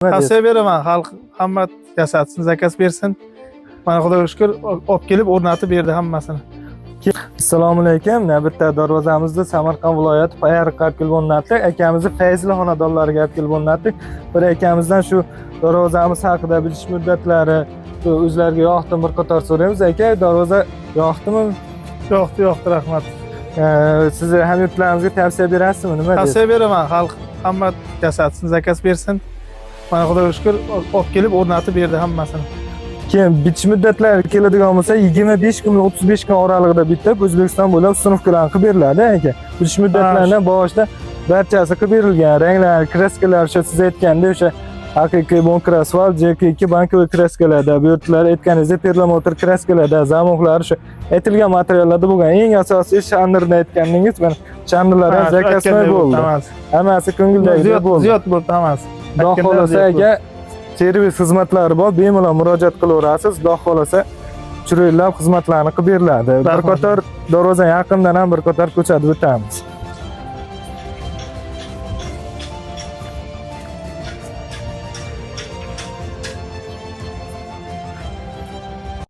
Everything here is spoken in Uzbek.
Tavsiya beraman, xalq hamma yasatsin, zakaz bersin. Mana Xudoga shukr, olib kelib o'rnatib berdi hammasini. Assalomu alaykum. Bitta darvozamizda Samarqand viloyati Payariq kelib o'rnatdik. Akamizni Fayzli xonadonlariga olib kelib o'rnatdik. Bir akamizdan shu darvozamiz haqida bilish muddatlari, o'zlariga yoqdimi bir qator so'raymiz. Aka, darvoza yoqdimi? Yo'qdi, rahmat. Siz hamyurtlarimizga tavsiya berasizmi? Nima deysiz? Tavsiya beraman, xalq hamma yasatsin, zakaz bersin. Mana Xudoga shukr, olib kelib o'rnatib berdi hammasini. Keyin bitish muddatlari keladigan bo'lsa 25 kun 35 kun oralig'ida bitib O'zbekiston bo'ylab sinflarni qilib beriladi aka. Bitish muddatlaridan boshida barchasi qilib berilgan. Ranglar, kraskalar o'sha siz aytgandek o'sha haqiqiy bonkir asfalt, JK2 bankoviy kraskalarda, bu yerlar aytganingizdek perlamotor kraskalarda, zamoqlar o'sha aytilgan materiallarda bo'lgan. Eng asosiy shanirni aytganingiz, mana shanirlar ham zakasmay bo'ldi. Hammasi ko'ngildagidek bo'ldi. Ziyod bo'ldi hammasi. Xudo xolasa aka servis xizmatlari bor, bemalol murojaat qilaverasiz. Xudo xolasa chiroyli xizmatlarni qilib beriladi. Bir qator darvoza yaqindan ham bir qator ko'rsatib o'tamiz.